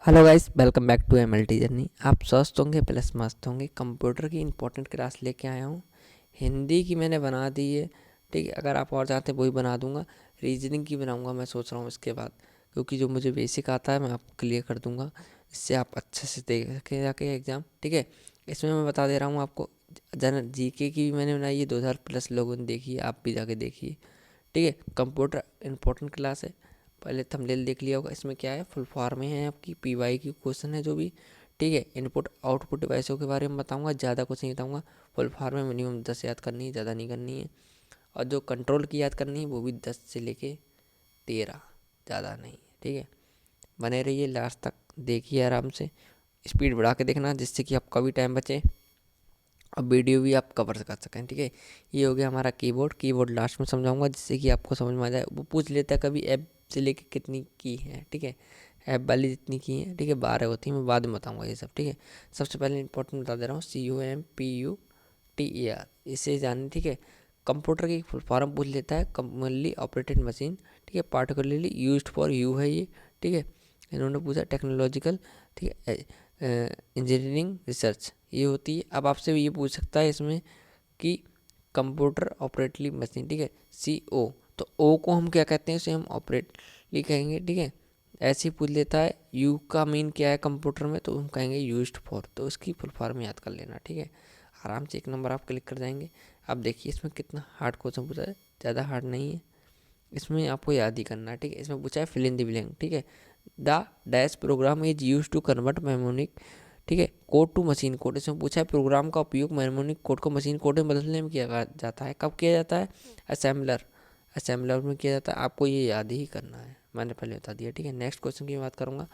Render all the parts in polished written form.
Hello guys, welcome back to MLT journey. आप स्वस्थ होंगे प्लस मस्त होंगे। कंप्यूटर की इंपॉर्टेंट क्लास लेके आया हूँ। हिंदी की मैंने बना दी है, ठीक है। अगर आप और चाहते हैं वही बना दूंगा। रीजनिंग की बनाऊंगा मैं सोच रहा हूँ इसके बाद, क्योंकि जो मुझे बेसिक आता है मैं आपको क्लियर कर दूंगा। इससे आप अच्छे से दे सकें जाके एग्ज़ाम, ठीक है। इसमें मैं बता दे रहा हूँ आपको। जन जीके की भी मैंने बनाई है, 2000 प्लस लोगों ने देखी है, आप भी जाके देखिए, ठीक है। कंप्यूटर इंपॉर्टेंट क्लास है। पहले थंबनेल देख लिया होगा। इसमें क्या है, फुल फॉर्म में है आपकी पीवाई की क्वेश्चन है जो भी, ठीक है। इनपुट आउटपुट डिवाइसों के बारे में बताऊंगा, ज़्यादा कुछ नहीं बताऊंगा। फुल फॉर्म में मिनिमम 10 याद करनी है, ज़्यादा नहीं करनी है। और जो कंट्रोल की याद करनी है वो भी 10 से लेके 13, ज़्यादा नहीं, ठीक है। बने रहिए लास्ट तक, देखिए आराम से। स्पीड बढ़ा के देखना जिससे कि आपका भी टाइम बचे और वीडियो भी आप कवर कर सकें, ठीक है। ये हो गया हमारा कीबोर्ड। कीबोर्ड लास्ट में समझाऊंगा जिससे कि आपको समझ में आ जाए। वो पूछ लेता है कभी ऐप से लेके कितनी की है, ठीक है। ऐप वाली जितनी की है, ठीक है, 12 होती है। मैं बाद में बताऊंगा ये सब, ठीक है। सबसे पहले इंपॉर्टेंट बता दे रहा हूँ, CUMPUTER, इसे जाने, ठीक है। कंप्यूटर की फुल फॉर्म पूछ लेता है, कॉमनली ऑपरेटेड मशीन, ठीक है। पार्टिकुलरली यूज्ड फॉर यू है ये, ठीक है। इन्होंने पूछा टेक्नोलॉजिकल, ठीक है, इंजीनियरिंग रिसर्च ये होती है। अब आपसे ये पूछ सकता है इसमें कि कंप्यूटर ऑपरेटली मशीन, ठीक है, CO। तो O को हम क्या कहते हैं, उसे हम ऑपरेटली कहेंगे, ठीक है। ऐसे ही पूछ लेता है U का मीन क्या है कंप्यूटर में, तो हम कहेंगे यूज्ड फॉर। तो उसकी फुल फॉर्म याद कर लेना, ठीक है। आराम से 1 नंबर आप क्लिक कर जाएंगे। अब देखिए इसमें कितना हार्ड क्वेश्चन पूछा है, ज़्यादा हार्ड नहीं है। इसमें आपको याद ही करना है, ठीक है। इसमें पूछा है फिल इन द ब्लैंक, ठीक है। The dash program is use to convert mnemonic, ठीक है, कोड टू मशीन कोड। इसमें पूछा है प्रोग्राम का उपयोग मेमोनिक कोड को मशीन कोड में बदलने में किया जाता है। कब किया जाता है? असेंबलर, असेंबलर में किया जाता है। आपको ये याद ही करना है, मैंने पहले बता दिया, ठीक है। नेक्स्ट क्वेश्चन की बात करूँगा,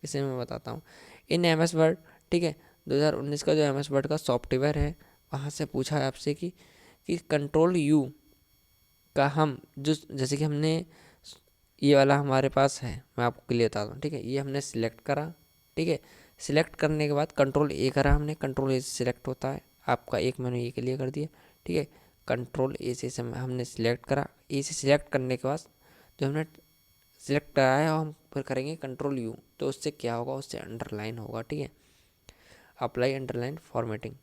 इसे मैं बताता हूँ। इन MS वर्ड, ठीक है, 2019 का जो MS वर्ड का सॉफ्टवेयर है, वहाँ से पूछा है आपसे कि कंट्रोल यू का हम जो, जैसे कि हमने ये वाला हमारे पास है, मैं आपको क्लियर बता दूँ, ठीक है। ये हमने सिलेक्ट करा, ठीक है। सिलेक्ट करने के बाद कंट्रोल A करा हमने, कंट्रोल A से सिलेक्ट होता है आपका। एक मैंने ये क्लियर कर दिया, ठीक है। कंट्रोल A से हमने सिलेक्ट करा। A से सिलेक्ट करने के बाद जो हमने सिलेक्ट करा है हम फिर करेंगे कंट्रोल U, तो उससे क्या होगा, उससे अंडरलाइन होगा, ठीक है। अप्लाई अंडरलाइन फॉर्मेटिंग,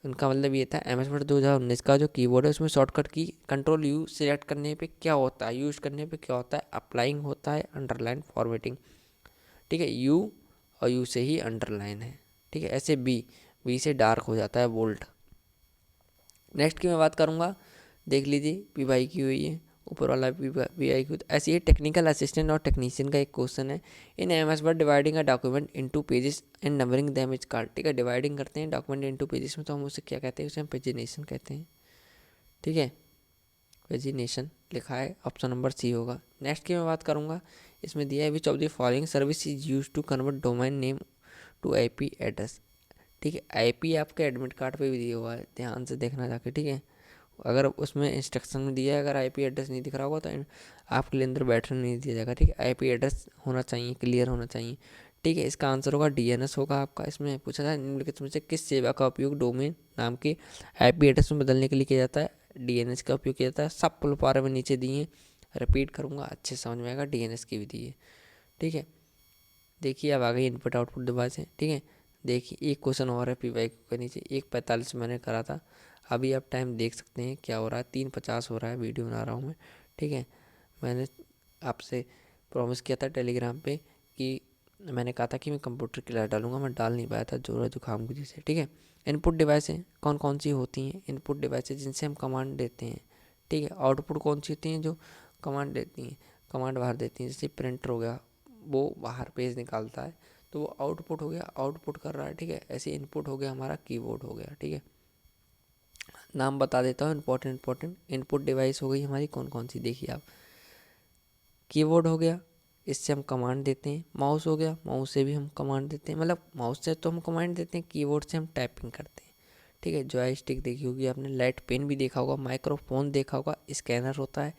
उनका मतलब ये था। MS वर्ड 2019 का जो कीबोर्ड है उसमें शॉर्टकट की कंट्रोल U सिलेक्ट करने पे क्या होता है, यूज करने पे क्या होता है, अप्लाइंग होता है, अंडरलाइन फॉर्मेटिंग, ठीक है। U और U से ही अंडरलाइन है, ठीक है। ऐसे B से डार्क हो जाता है, बोल्ड। नेक्स्ट की मैं बात करूँगा, देख लीजिए पीवाई की हुई है, ऊपर वाला पीवाई की। ऐसे ही टेक्निकल असिस्टेंट और टेक्नीशियन का एक क्वेश्चन है। इन MS word dividing a document into pages and numbering them is called, ठीक है। डिवाइडिंग करते हैं डॉक्यूमेंट इनटू पेजेस में, तो हम उसे क्या कहते हैं, उसे हम पेजिनेशन कहते हैं, ठीक है। पेजिनेशन लिखा है, ऑप्शन नंबर C होगा। नेक्स्ट की मैं बात करूँगा, इसमें दिया है which of the following service is use to convert domain name to IP address, ठीक है। IP आपके एडमिट कार्ड पे भी दिया हुआ है, ध्यान से देखना जाके, ठीक है। अगर उसमें इंस्ट्रक्शन में दिया है, अगर IP एड्रेस नहीं दिख रहा होगा तो आपके लिए अंदर बैठने नहीं दिया जाएगा, ठीक है। IP एड्रेस होना चाहिए, क्लियर होना चाहिए, ठीक है। इसका आंसर होगा DNS होगा आपका। इसमें पूछा था निम्नलिखित में से किस सेवा का उपयोग डोमेन नाम के IP एड्रेस में बदलने के लिए किया जाता है? DNS का उपयोग किया जाता है। सब पुल पारे में नीचे दिए, रिपीट करूँगा अच्छे समझ में आएगा। DNS की भी दी है, ठीक है। देखिए अब आ गई इनपुट आउटपुट डिवाइस है, ठीक है। देखिए एक क्वेश्चन और है पीवाई के नीचे, 1:45 मैंने करा था। अभी आप टाइम देख सकते हैं क्या हो रहा है, 3:50 हो रहा है, वीडियो बना रहा हूँ मैं, ठीक है। मैंने आपसे प्रॉमिस किया था टेलीग्राम पे कि मैंने कहा था कि मैं कंप्यूटर क्लास डालूंगा, मैं डाल नहीं पाया था जोर जुकाम की वजह से, ठीक है। इनपुट डिवाइसें कौन कौन सी होती हैं? इनपुट डिवाइसें जिनसे हम कमांड देते हैं, ठीक है। आउटपुट कौन सी होती हैं? जो कमांड देती हैं, कमांड बाहर देती हैं। जैसे प्रिंटर हो गया, वो बाहर पेज निकालता है, तो वो आउटपुट हो गया, आउटपुट कर रहा है, ठीक है। ऐसे इनपुट हो गया हमारा कीबोर्ड हो गया, ठीक है। नाम बता देता हूँ इंपॉर्टेंट इनपुट डिवाइस हो गई हमारी कौन कौन सी, देखिए आप। कीबोर्ड हो गया, इससे हम कमांड देते हैं। माउस हो गया, माउस से भी हम कमांड देते हैं, मतलब माउस से तो हम कमांड देते हैं, कीबोर्ड से हम टाइपिंग करते हैं, ठीक है। जॉयस्टिक देखी होगी आपने, लाइट पेन भी देखा होगा, माइक्रोफोन देखा होगा, स्कैनर होता है,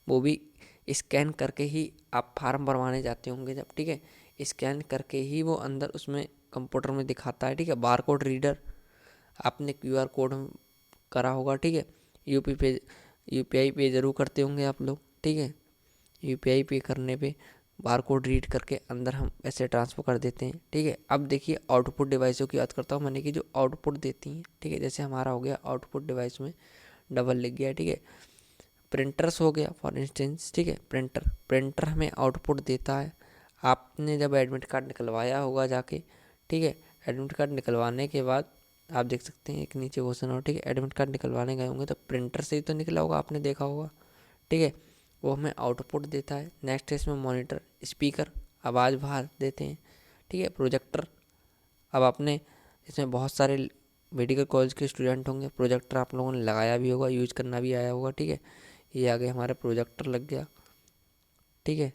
वो भी स्कैन करके ही आप फार्म भरवाने जाते होंगे जब, ठीक है। स्कैन करके ही वो अंदर उसमें कंप्यूटर में दिखाता है, ठीक है। बारकोड रीडर, आपने QR कोड करा होगा, ठीक है। UPI पे ज़रूर करते होंगे आप लोग, ठीक है। UPI पे करने पे बार कोड रीड करके अंदर हम ऐसे ट्रांसफ़र कर देते हैं। ठीक है, अब देखिए आउटपुट डिवाइसों की बात करता हूँ मैंने, कि जो आउटपुट देती हैं। ठीक है, जैसे हमारा हो गया आउटपुट डिवाइस में डबल लिख गया। ठीक है, प्रिंटर्स हो गया फॉर इंस्टेंस। ठीक है, प्रिंटर हमें आउटपुट देता है। आपने जब एडमिट कार्ड निकलवाया होगा जाके, ठीक है, एडमिट कार्ड निकलवाने के बाद आप देख सकते हैं एक नीचे क्वेश्चन और, ठीक है, एडमिट कार्ड निकलवाने गए होंगे तो प्रिंटर से ही तो निकला होगा, आपने देखा होगा। ठीक है, वो हमें आउटपुट देता है। नेक्स्ट है इसमें मॉनिटर, स्पीकर, आवाज़ बाहर देते हैं। ठीक है, प्रोजेक्टर, अब आपने इसमें बहुत सारे मेडिकल कॉलेज के स्टूडेंट होंगे, प्रोजेक्टर आप लोगों ने लगाया भी होगा, यूज करना भी आया होगा। ठीक है, ये आगे हमारे प्रोजेक्टर लग गया। ठीक है,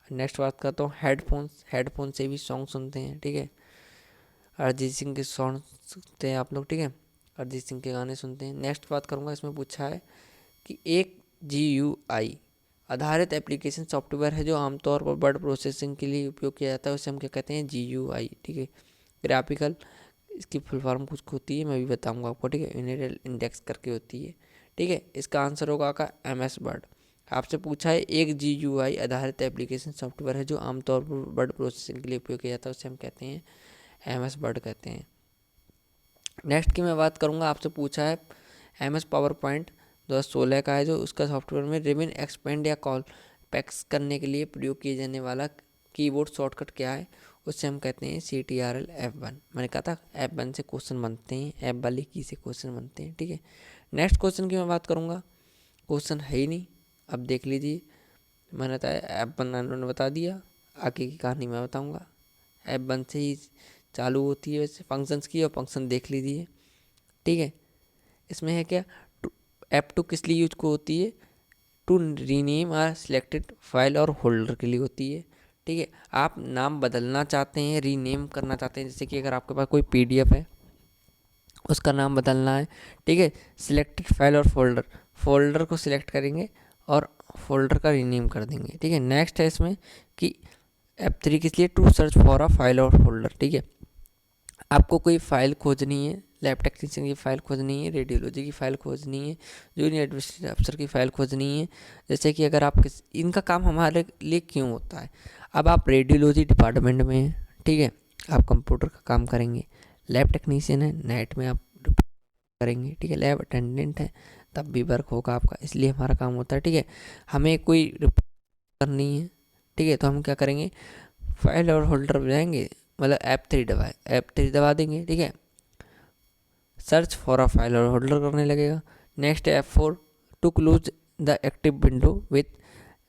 नेक्स्ट बात करता हूँ हेडफोन्स। हेडफोन से भी सॉन्ग सुनते हैं। ठीक है, अरिजीत सिंह के सॉन्ग सुनते हैं आप लोग। ठीक है, अरिजीत सिंह के गाने सुनते हैं। नेक्स्ट बात करूँगा, इसमें पूछा है कि एक GUI आधारित एप्लीकेशन सॉफ्टवेयर है जो आमतौर पर वर्ड प्रोसेसिंग के लिए उपयोग किया जाता है, उसे हम क्या कहते हैं? GUI। ठीक है, ग्राफिकल, इसकी फुल फॉर्म कुछ होती है, मैं भी बताऊंगा आपको। ठीक है, यूनिट इंडेक्स करके होती है। ठीक है, इसका आंसर होगा आपका MS वर्ड। आपसे पूछा है एक GUI आधारित एप्लीकेशन सॉफ्टवेयर है जो आमतौर पर वर्ड प्रोसेसिंग के लिए उपयोग किया जाता है, उसे हम कहते हैं MS वर्ड कहते हैं। नेक्स्ट की मैं बात करूँगा, आपसे पूछा है MS पावर पॉइंट 2016 का है, जो उसका सॉफ्टवेयर में रिबन एक्सपेंड या कॉल पैक्स करने के लिए प्रयोग किए जाने वाला कीबोर्ड शॉर्टकट क्या है, उससे हम कहते हैं CTRL F1। मैंने कहा था F1 से क्वेश्चन बनते हैं, F वाली की से क्वेश्चन बनते हैं। ठीक है, नेक्स्ट क्वेश्चन की मैं बात करूँगा, क्वेश्चन है ही नहीं, अब देख लीजिए। मैंने बताया F1 उन्होंने बता दिया, आगे की कहानी मैं बताऊँगा। F1 से ही चालू होती है वैसे फंक्शंस की, और फंक्शन देख लीजिए। ठीक है, इसमें है क्या, F2 किस लिए यूज को होती है? To rename or selected file और होल्डर के लिए होती है। ठीक है, आप नाम बदलना चाहते हैं, रीनेम करना चाहते हैं, जैसे कि अगर आपके पास कोई PDF है, उसका नाम बदलना है। ठीक है, सिलेक्टेड फाइल और फोल्डर को सिलेक्ट करेंगे और फोल्डर का रीनेम कर देंगे। ठीक है, नेक्स्ट है इसमें कि F3 किस लिए? To search for a file और फोल्डर। ठीक है, आपको कोई फाइल खोजनी है, लैब टेक्नीशियन की फ़ाइल खोजनी है, रेडियोलॉजी की फ़ाइल खोजनी है, जूनियर एडमिनिस्ट्रेटिव अफसर की फ़ाइल खोजनी है। जैसे कि अगर आप इनका काम हमारे लिए क्यों होता है? अब आप रेडियोलॉजी डिपार्टमेंट में हैं, ठीक है, आप कंप्यूटर का काम करेंगे। लैब टेक्नीशियन है, नाइट में आप करेंगे। ठीक है, लैब अटेंडेंट है, तब भी वर्क होगा आपका, इसलिए हमारा काम होता है। ठीक है, हमें कोई रिपोर्ट करनी है, ठीक है, तो हम क्या करेंगे? फाइल और होल्डर में जाएंगे, मतलब F3 दबा देंगे। ठीक है, सर्च फॉर अ फाइल और होल्डर करने लगेगा। नेक्स्ट है F4 to close the active window with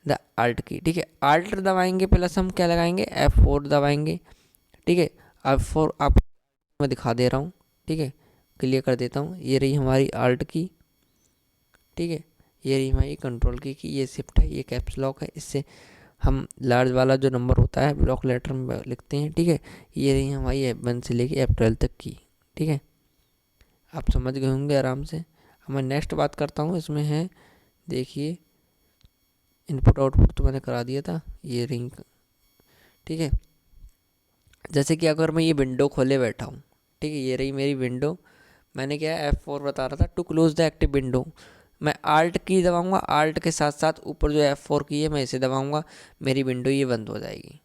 the alt key. ठीक है, आल्ट दबाएंगे प्लस हम क्या लगाएंगे? F4 दबाएंगे। ठीक है, F4 आप मैं दिखा दे रहा हूँ। ठीक है, क्लियर कर देता हूँ, ये रही हमारी आल्ट की। ठीक है, ये रही हमारी कंट्रोल की, ये शिफ्ट है, ये कैप्स लॉक है, इससे हम लार्ज वाला जो नंबर होता है ब्लॉक लेटर में लिखते हैं। ठीक है, ये रही हमारी F1 से लेके F12 तक की। ठीक है, आप समझ गए होंगे आराम से। अब मैं नेक्स्ट बात करता हूँ, इसमें है देखिए इनपुट आउटपुट तो मैंने करा दिया था, ये रिंग। ठीक है, जैसे कि अगर मैं ये विंडो खोले बैठा हूँ, ठीक है, ये रही मेरी विंडो, मैंने क्या F4 बता रहा था to close the active window, मैं आल्ट की दबाऊंगा, आल्ट के साथ साथ ऊपर जो F4 की है मैं इसे दबाऊंगा, मेरी विंडो ये बंद हो जाएगी,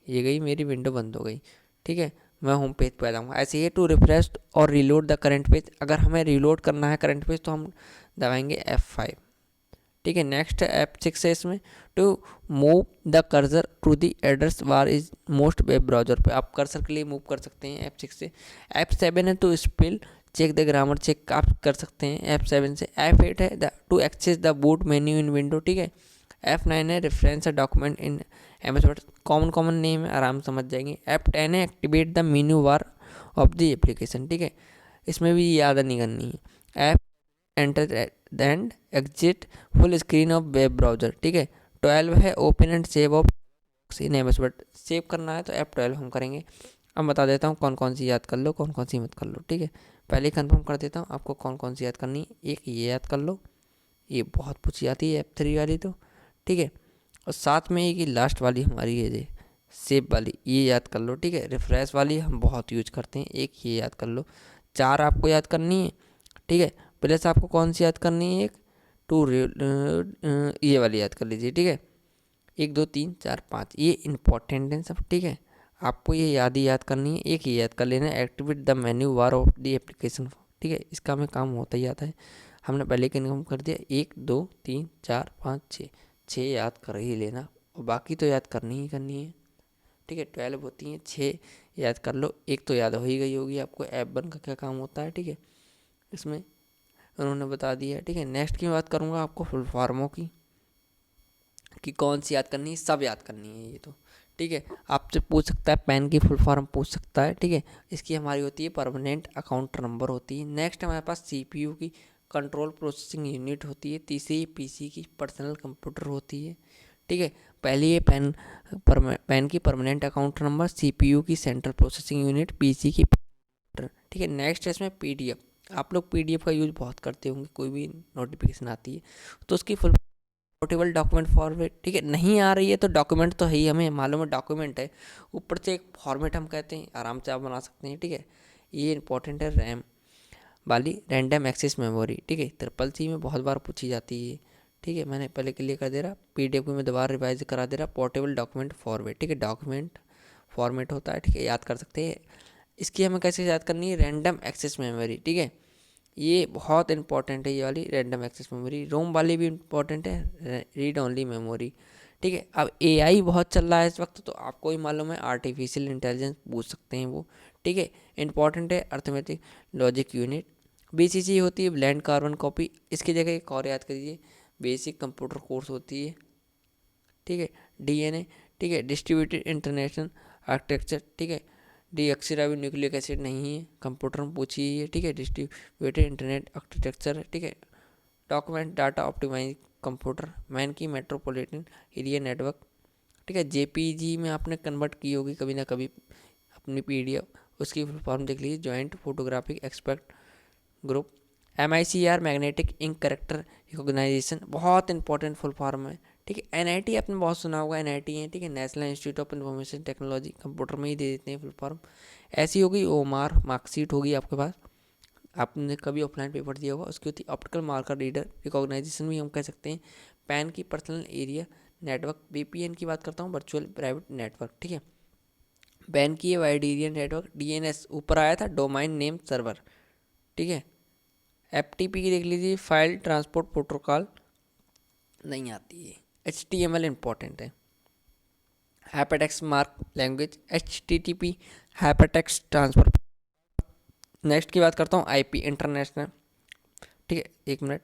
ये गई मेरी विंडो बंद हो गई। ठीक है, मैं होम पेज पे आ जाऊँगा। ऐसे ही टू रिफ्रेश और रीलोड द करंट पेज, अगर हमें रीलोड करना है करंट पेज तो हम दबाएंगे F5। ठीक है, नेक्स्ट है F6 है इसमें to move the cursor to the address bar is most web browser पे, आप कर्सर के लिए मूव कर सकते हैं F6 से। F7 है to spell check the grammar check आप कर सकते हैं F7 से। F8 है to access the boot menu in window. ठीक है, F9 है reference document in MS word, common name है, आराम समझ जाएंगे। F10 है activate the menu bar of the application. ठीक है, इसमें भी याद नहीं करनी है। Enter and exit full screen of web browser. ठीक है, 12 है open and save of in MS word, save करना है तो F12 हम करेंगे। अब बता देता हूँ कौन कौन सी याद कर लो, कौन कौन सी मत कर लो। ठीक है, पहले कंफर्म कर देता हूँ आपको कौन कौन सी याद करनी है। एक ये याद कर लो, ये बहुत पूछी आती है F3 वाली तो। ठीक है, और साथ में एक लास्ट वाली हमारी है सेव वाली, ये याद कर लो। ठीक है, रिफ्रेश वाली हम बहुत यूज करते हैं, एक ये याद कर लो। 4 आपको याद करनी है। ठीक है, प्लस आपको कौन सी याद करनी है? एक टू ये वाली याद कर लीजिए। ठीक है, 1 2 3 4 5 ये इंपॉर्टेंट है सब, ठीक है। आपको ये याद करनी है, एक ही याद कर लेना है, activate the menu bar of the application, ठीक है। इसका हमें काम होता ही आता है, हमने पहले कन्फर्म कर दिया। 1 2 3 4 5 6, 6 याद कर ही लेना, और बाकी तो याद करनी ही करनी है, ठीक है। 12 होती हैं, 6 याद कर लो, एक तो याद हो ही गई होगी आपको F1 का क्या काम होता है, ठीक है। इसमें उन्होंने बता दिया है, ठीक है। नेक्स्ट की बात करूँगा आपको फुल फॉर्मों की, कि कौन सी याद करनी है, सब याद करनी है ये तो, ठीक है। आपसे पूछ सकता है, पैन की फुल फॉर्म पूछ सकता है, ठीक है। इसकी हमारी होती है परमानेंट अकाउंट नंबर होती है। नेक्स्ट हमारे पास CPU की कंट्रोल प्रोसेसिंग यूनिट होती है। तीसरी PC की पर्सनल कंप्यूटर होती है, ठीक है। पहली है पैन की परमानेंट अकाउंट नंबर, CPU की सेंट्रल प्रोसेसिंग यूनिट, PC की, ठीक है। नेक्स्ट है इसमें PDF। आप लोग PDF का यूज़ बहुत करते होंगे, कोई भी नोटिफिकेशन आती है तो उसकी फुल पोर्टेबल डॉक्यूमेंट फॉर्मेट, ठीक है। नहीं आ रही है तो डॉक्यूमेंट तो है ही, हमें मालूम है डॉक्यूमेंट है, ऊपर से एक फॉर्मेट हम कहते हैं, आराम से आप बना सकते हैं, ठीक है। ये इंपॉर्टेंट है, रैम वाली रैंडम एक्सेस मेमोरी, ठीक है। CCC में बहुत बार पूछी जाती है, ठीक है। मैंने पहले क्लियर कर दे रहा, PDF को मैं दोबारा रिवाइज करा दे रहा। पोर्टेबल डॉक्यूमेंट फॉर्मेट, ठीक है, डॉक्यूमेंट फॉर्मेट होता है, ठीक है, याद कर सकते हैं। इसकी हमें कैसे याद करनी है, रैंडम एक्सेस मेमोरी, ठीक है। ये बहुत इंपॉर्टेंट है, ये वाली रैंडम एक्सेस मेमोरी। रोम वाली भी इंपॉर्टेंट है, रीड ओनली मेमोरी, ठीक है। अब AI बहुत चल रहा है इस वक्त, तो आपको ही मालूम है आर्टिफिशियल इंटेलिजेंस पूछ सकते हैं वो, ठीक है। इंपॉर्टेंट है अर्थमेटिक लॉजिक यूनिट। BCC होती है ब्लैंड कार्बन कॉपी, इसकी जगह एक और याद करिए, बेसिक कंप्यूटर कोर्स होती है, ठीक है। DNA, ठीक है, डिस्ट्रीब्यूटेड इंटरनेशनल आर्किटेक्चर, ठीक है। डीऑक्सीराइबो न्यूक्लिक एसिड नहीं है, कंप्यूटर में पूछी है, ठीक है। डिस्ट्रीब्यूटेड इंटरनेट आर्किटेक्चर है, ठीक है। Document data optimize computer, man की मेट्रोपॉलिटन एरिया नेटवर्क, ठीक है। JPG में आपने कन्वर्ट की होगी कभी ना कभी अपनी PDF, उसकी फुल फॉर्म देख लीजिए, joint photographic expert group. MICR magnetic ink character recognization, बहुत इंपॉर्टेंट फुल फॉर्म है, ठीक है। NIT आपने बहुत सुना होगा, NIT है, ठीक है, national institute of information technology, computer में ही दे देते हैं फुल फॉर्म। ऐसी होगी OMR मार्कशीट होगी आपके पास, आपने कभी ऑफलाइन पेपर दिया होगा, उसकी होती है ऑप्टिकल मार्कर रीडर रिकॉग्नाइजेशन भी हम कह सकते हैं। पैन की पर्सनल एरिया नेटवर्क, VPN की बात करता हूँ, वर्चुअल प्राइवेट नेटवर्क, ठीक है। पैन की है वाइड एरिया नेटवर्क, DNS ऊपर आया था, डोमाइन नेम सर्वर, ठीक है। FTP की देख लीजिए, फाइल ट्रांसपोर्ट प्रोटोकॉल नहीं आती है। HTML इंपॉर्टेंट है। Hypertext mark language, HTTP hypertext transfer. Next की बात करता हूँ, IP इंटरनेशनल, ठीक है, एक मिनट,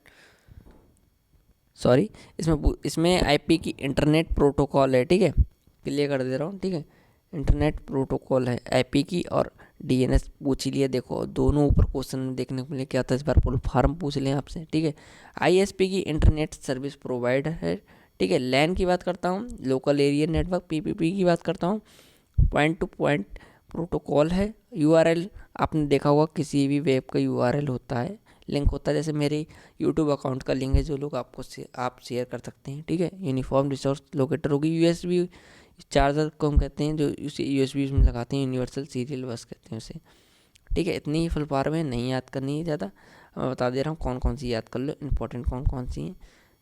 सॉरी, इसमें IP की इंटरनेट प्रोटोकॉल है, ठीक है, क्लियर कर दे रहा हूँ, ठीक है। इंटरनेट प्रोटोकॉल है IP की, और DNS पूछ ही लिया, देखो दोनों ऊपर क्वेश्चन देखने को मिले, क्या था इस बार फुल फार्म पूछ लें आपसे, ठीक है। ISP की इंटरनेट सर्विस प्रोवाइडर है, ठीक है। LAN की बात करता हूँ, लोकल एरिया नेटवर्क। PPP की बात करता हूँ, पॉइंट टू पॉइंट प्रोटोकॉल है। URL आपने देखा होगा, किसी भी वेब का URL होता है, लिंक होता है, जैसे मेरे यूट्यूब अकाउंट का लिंक है, जो लोग आपको आप शेयर कर सकते हैं, ठीक है। यूनिफॉर्म रिसोर्स लोकेटर होगी। USB चार्जर को हम कहते हैं, जो उसे USB में लगाते हैं, यूनिवर्सल सीरियल बस कहते हैं उसे, ठीक है। इतनी ही फुल फॉर्म है, नहीं याद करनी है ज़्यादा, मैं बता दे रहा हूँ कौन कौन सी याद कर लो, इंपॉर्टेंट कौन कौन सी हैं,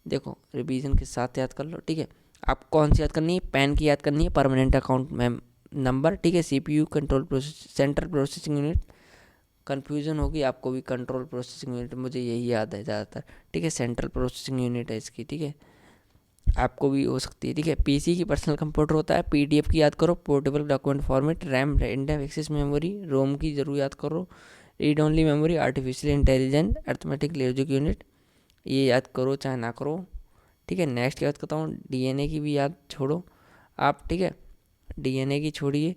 देखो रिवीजन के साथ याद कर लो, ठीक है। आप कौन सी याद करनी है, पैन की याद करनी है, परमानेंट अकाउंट में नंबर, ठीक है। CPU control process central processing unit, confusion होगी आपको भी, कंट्रोल प्रोसेसिंग यूनिट मुझे यही याद है ज़्यादातर, ठीक है। सेंट्रल प्रोसेसिंग यूनिट है इसकी, ठीक है, आपको भी हो सकती है, ठीक है। PC की पर्सनल कंप्यूटर होता है। PDF की याद करो, portable document format. RAM random access memory, ROM की जरूर याद करो। Read only memory, artificial intelligent arithmetic logic unit, ये याद करो चाहे ना करो, ठीक है। नेक्स्ट याद करता हूँ, DNA की भी याद छोड़ो आप, ठीक है, DNA की छोड़िए,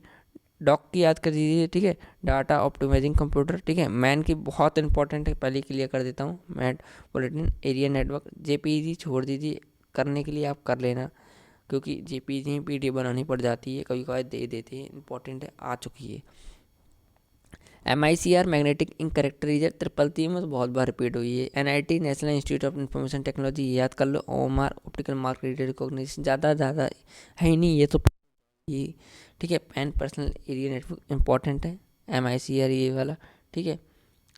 डॉक की याद कर दीजिए, ठीक है। डाटा ऑप्टिमाइजिंग कंप्यूटर, ठीक है। मैन की बहुत इंपॉर्टेंट है, पहले क्लियर कर देता हूँ, मेट्रोपॉलिटन एरिया नेटवर्क। JPEG छोड़ दीजिए, करने के लिए आप कर लेना, क्योंकि JPEG PDF बनानी पड़ जाती है, कभी कभार दे देते हैं, इंपॉर्टेंट है, आ चुकी है। MICR मैग्नेटिक इंक करेक्टराइजर, 333 में तो बहुत बार रिपीट हुई है। NIT national institute of information technology, ये याद कर लो। OMR optical mark reader recognition, ज़्यादा है ही नहीं ये तो, ये ठीक है। Pan personal area network important है, MICR ये वाला, ठीक है।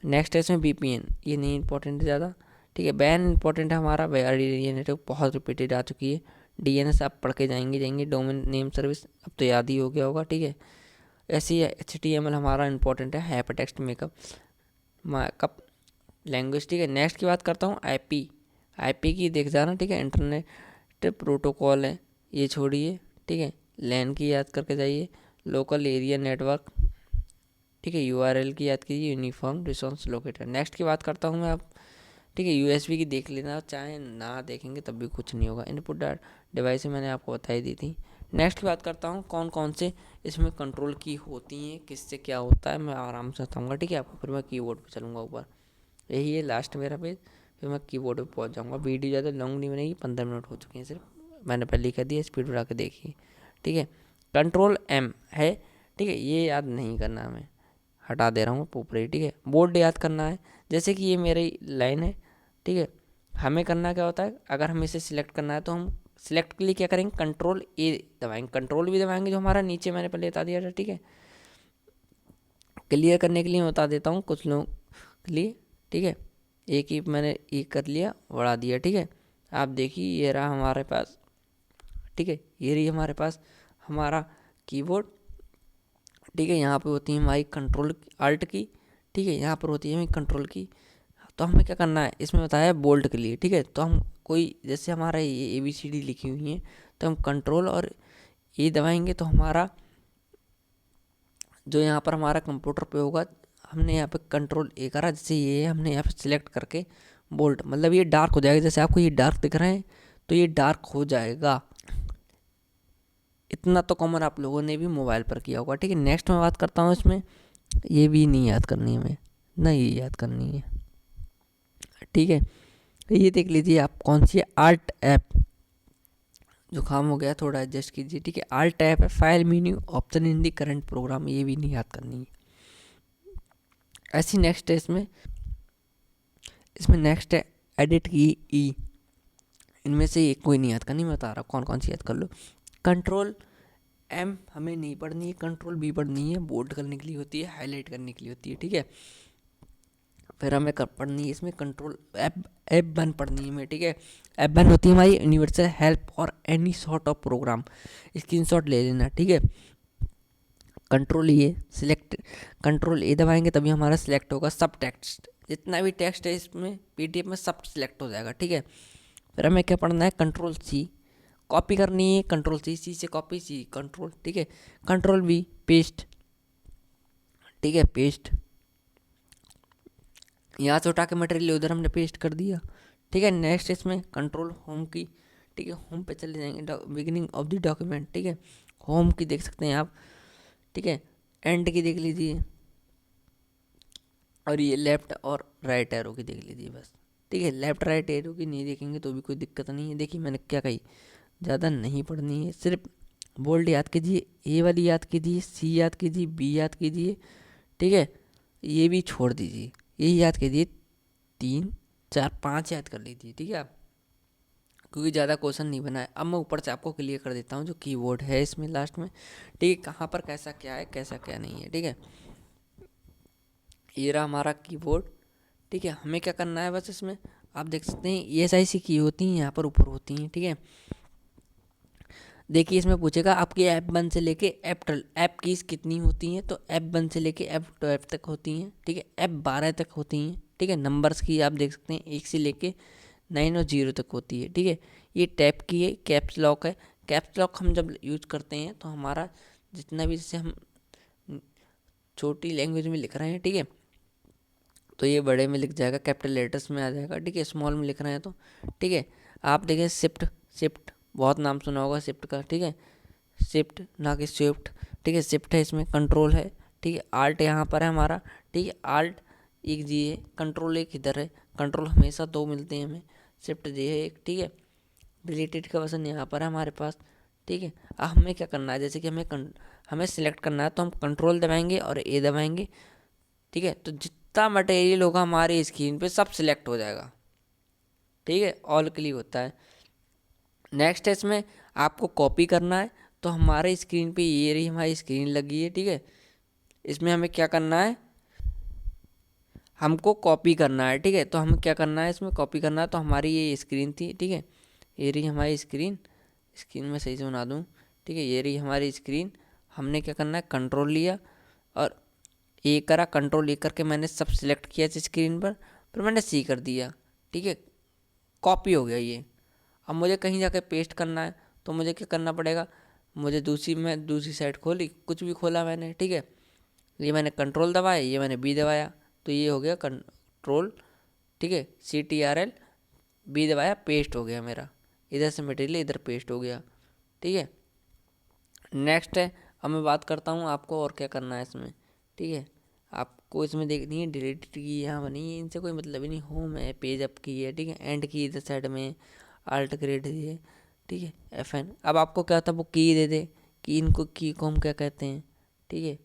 नेक्स्ट है इसमें VPN, ये नहीं इंपॉर्टेंट है ज़्यादा, ठीक है। बैन इंपॉर्टेंट है हमारा, वाइड एरिया नेटवर्क बहुत रिपीटेड आ चुकी है। DNS आप पढ़ के जाएंगे, डोमेन नेम सर्विस अब तो याद ही हो गया होगा, ठीक है। ऐसे ही HTML हमारा इंपॉर्टेंट है, हाइपरटेक्स्ट मार्कअप लैंग्वेज, ठीक है। नेक्स्ट की बात करता हूँ आईपी की देख जाना, ठीक है। इंटरनेट प्रोटोकॉल है, ये छोड़िए, ठीक है। लैन की याद करके जाइए, लोकल एरिया नेटवर्क, ठीक है। URL की याद कीजिए, यूनिफॉर्म रिसोर्स लोकेटर। नेक्स्ट की बात करता हूँ मैं अब, ठीक है। USB की देख लेना, चाहे ना देखेंगे तब भी कुछ नहीं होगा। इनपुट डिवाइस मैंने आपको बता ही दी थी। नेक्स्ट की बात करता हूँ कौन कौन से इसमें कंट्रोल की होती हैं, किससे क्या होता है, मैं आराम से बताऊँगा, ठीक है आपको। फिर मैं कीबोर्ड पे चलूँगा ऊपर, यही है लास्ट मेरा पेज, फिर मैं कीबोर्ड पे पहुँच जाऊँगा। वीडियो ज़्यादा लॉन्ग नहीं बनेगी, 15 मिनट हो चुके हैं सिर्फ, मैंने पहले ही कर दिया, स्पीड बढ़ा के देखिए, ठीक है। Ctrl+M है, ठीक है। ये याद नहीं करना हमें, हटा दे रहा हूँ ऊपर ही, ठीक है। बोर्ड याद करना है, जैसे कि ये मेरी लाइन है, ठीक है। हमें करना क्या होता है, अगर हमें इसे सिलेक्ट करना है तो हम सिलेक्ट के लिए क्या करेंगे, Ctrl+A दबाएंगे। कंट्रोल भी दबाएंगे जो हमारा नीचे मैंने पहले बता दिया था, ठीक है। क्लियर करने के लिए मैं बता देता हूँ कुछ लोगों के लिए, ठीक है। एक ही मैंने एक कर लिया, बढ़ा दिया, ठीक है। आप देखिए ये रहा हमारे पास, ठीक है। ये रही हमारे पास हमारा कीबोर्ड, ठीक है। यहाँ पे होती है हमारी कंट्रोल अल्ट की, ठीक है। यहाँ पर होती है हमारी कंट्रोल की। तो हमें क्या करना है, इसमें बताया है बोल्ड के लिए, ठीक है। तो हम कोई जैसे हमारा ये ABCD लिखी हुई है, तो हम कंट्रोल और ए दबाएंगे तो हमारा जो यहाँ पर हमारा कंप्यूटर पे होगा, हमने यहाँ पे Ctrl+A करा, जैसे ये हमने यहाँ पे सिलेक्ट करके बोल्ड, मतलब ये डार्क हो जाएगा। जैसे आपको ये डार्क दिख रहे हैं तो ये डार्क हो जाएगा। इतना तो कॉमन आप लोगों ने भी मोबाइल पर किया होगा, ठीक है। नेक्स्ट मैं बात करता हूँ इसमें, ये भी नहीं याद करनी है हमें, ना ये याद करनी है, ठीक है। ये देख लीजिए आप कौन सी आर्ट ऐप, जुकाम हो गया थोड़ा एडजस्ट कीजिए, ठीक है। आर्ट ऐप है, file menu option in the current program, ये भी नहीं याद करनी है। ऐसी नेक्स्ट है इसमें नेक्स्ट है एडिट की ई, इनमें से एक कोई नहीं याद करनी, मैं बता रहा हूँ कौन कौन सी याद कर लो। Ctrl+M हमें नहीं पढ़नी है, Ctrl+B पढ़नी है, बोल्ड करने के लिए होती है, हाईलाइट करने के लिए होती है, ठीक है। फिर हमें पढ़नी है इसमें F1 पढ़नी है हमें, ठीक है। F1 होती है हमारी यूनिवर्सल हेल्प और any sort of program, screenshot ले लेना, ठीक है। Ctrl+A दबाएंगे तभी हमारा सिलेक्ट होगा सब टेक्स्ट, जितना भी टेक्स्ट है इसमें PDF में सब सिलेक्ट हो जाएगा, ठीक है। फिर हमें क्या पढ़ना है, Ctrl+C कॉपी करनी है, Ctrl+C से कॉपी, C कंट्रोल, ठीक है। Ctrl+V पेस्ट, ठीक है, पेस्ट। यहाँ से उठा के मटेरियल उधर हमने पेस्ट कर दिया, ठीक है। नेक्स्ट इसमें कंट्रोल होम की, ठीक है। होम पे चले जाएंगे, बिगिनिंग ऑफ द डॉक्यूमेंट, ठीक है। होम की देख सकते हैं आप, ठीक है। एंड की देख लीजिए, और ये लेफ्ट और राइट एरो की देख लीजिए बस, ठीक है। लेफ्ट राइट एरो की नहीं देखेंगे तो भी कोई दिक्कत नहीं है। देखिए मैंने क्या कही, ज़्यादा नहीं पढ़नी है, सिर्फ बोल्ड याद कीजिए, ए वाली याद कीजिए, C याद कीजिए, B याद कीजिए, ठीक है। ये भी छोड़ दीजिए, यही याद कीजिए, 3 4 5 याद कर लीजिए, ठीक है आप, क्योंकि ज़्यादा क्वेश्चन नहीं बना है। अब मैं ऊपर से आपको क्लियर कर देता हूँ जो कीबोर्ड है इसमें लास्ट में, ठीक है। कहाँ पर कैसा क्या है, कैसा क्या नहीं है, ठीक है। ये रहा हमारा कीबोर्ड, ठीक है। हमें क्या करना है बस इसमें, आप देख सकते हैं ESIC की होती हैं, यहाँ पर ऊपर होती हैं, ठीक है। देखिए इसमें पूछेगा आपकी F1 से लेके F12 ऐप कीज़ कितनी होती हैं, तो F1 से लेके F12 तक होती हैं, ठीक है। F12 तक होती हैं, ठीक है। नंबर्स की आप देख सकते हैं 1 से लेके 9 और 0 तक होती है, ठीक है। ये टैप की है, कैप्स लॉक है। कैप्स लॉक हम जब यूज करते हैं तो हमारा जितना भी, जैसे हम छोटी लैंग्वेज में लिख रहे हैं, ठीक है, तो ये बड़े में लिख जाएगा, कैपिटल लेटर्स में आ जाएगा, ठीक है। स्मॉल में लिख रहे हैं तो, ठीक है। आप देखें शिफ्ट बहुत नाम सुना होगा शिफ्ट का, ठीक है। शिफ्ट ना कि स्विफ्ट, ठीक है। शिफ्ट है, इसमें कंट्रोल है, ठीक है। आल्ट यहाँ पर है हमारा, ठीक है। आल्ट एक जी है, कंट्रोल एक इधर है, कंट्रोल हमेशा 2 मिलते हैं हमें, शिफ्ट जी है एक, ठीक है। डिलीटेड का वर्जन यहाँ पर है हमारे पास, ठीक है। अब हमें क्या करना है, जैसे कि हमें सिलेक्ट करना है तो हम कंट्रोल दबाएंगे और ए दबाएंगे, ठीक है। तो जितना मटेरियल होगा हमारी स्क्रीन पे सब सिलेक्ट हो जाएगा, ठीक है। ऑल क्लिक होता है। नेक्स्ट है इसमें आपको कॉपी करना है, तो हमारे स्क्रीन पे ये रही हमारी स्क्रीन लगी है, ठीक है। इसमें हमें क्या करना है, हमको कॉपी करना है, ठीक है। तो हमें क्या करना है, इसमें कॉपी करना है, तो हमारी ये स्क्रीन थी, ठीक है। ये रही हमारी स्क्रीन, स्क्रीन में सही से बना दूँ, ठीक है। ये रही हमारी स्क्रीन। हमने क्या करना है, कंट्रोल लिया और ए करा, कंट्रोल ए करके मैंने सब सिलेक्ट किया इस स्क्रीन पर, फिर मैंने सी कर दिया, ठीक है। कॉपी हो गया ये। अब मुझे कहीं जाके पेस्ट करना है तो मुझे क्या करना पड़ेगा, मुझे दूसरी साइड खोली, कुछ भी खोला मैंने, ठीक है। ये मैंने कंट्रोल दबाया, ये मैंने बी दबाया, तो ये हो गया कंट्रोल, ठीक है। CTRL बी दबाया, पेस्ट हो गया मेरा, इधर से मटेरियल इधर पेस्ट हो गया, ठीक है। नेक्स्ट है, अब मैं बात करता हूँ आपको और क्या करना है इसमें, ठीक है। आपको इसमें देखनी है डिलीट की यहाँ बनी है, इनसे कोई मतलब ही नहीं। होम है, पेज अप की है, ठीक है। एंड की इधर साइड में, आल्ट ग्रेड दिए, ठीक है, FN। अब आपको क्या होता है, वो की दे दे, कि इनको की को हम क्या कहते हैं, ठीक है।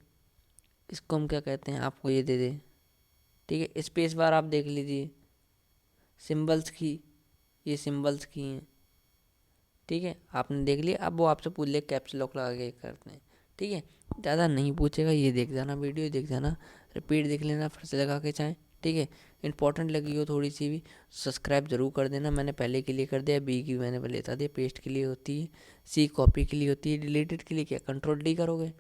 इसको हम क्या कहते हैं, आपको ये दे दे, ठीक है। स्पेस बार आप देख लीजिए, सिंबल्स की, ये सिंबल्स की हैं, ठीक है। आपने देख लिया। अब वो आपसे पूछ ले कैप्स लॉक लगा के करते हैं, ठीक है। ज़्यादा नहीं पूछेगा, ये देख जाना, वीडियो देख जाना, रिपीट देख लेना, फिर से लगा के चाहें, ठीक है। इंपॉर्टेंट लगी हो थोड़ी सी भी, सब्सक्राइब ज़रूर कर देना। मैंने पहले के लिए कर दिया, बी की मैंने पहले बता दिया, पेस्ट के लिए होती है, सी कॉपी के लिए होती है, डिलीटेड के लिए क्या कंट्रोल डी करोगे,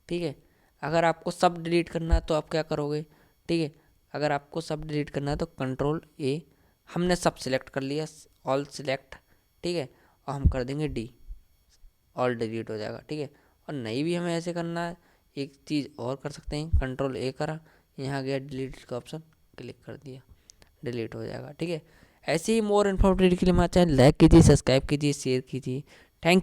ठीक है। अगर आपको सब डिलीट करना है तो आप क्या करोगे, ठीक है। अगर आपको सब डिलीट करना है तो कंट्रोल ए, हमने सब सिलेक्ट कर लिया, ऑल सिलेक्ट, ठीक है। और हम कर देंगे डी, ऑल डिलीट हो जाएगा, ठीक है। और नहीं भी हमें ऐसे करना है, एक चीज़ और कर सकते हैं, कंट्रोल ए करा, यहाँ गया डिलीट का ऑप्शन, क्लिक कर दिया, डिलीट हो जाएगा, ठीक है। ऐसे ही मोर इन्फॉर्मेटिव के लिए हमारे चैनल लाइक कीजिए, सब्सक्राइब कीजिए, शेयर कीजिए,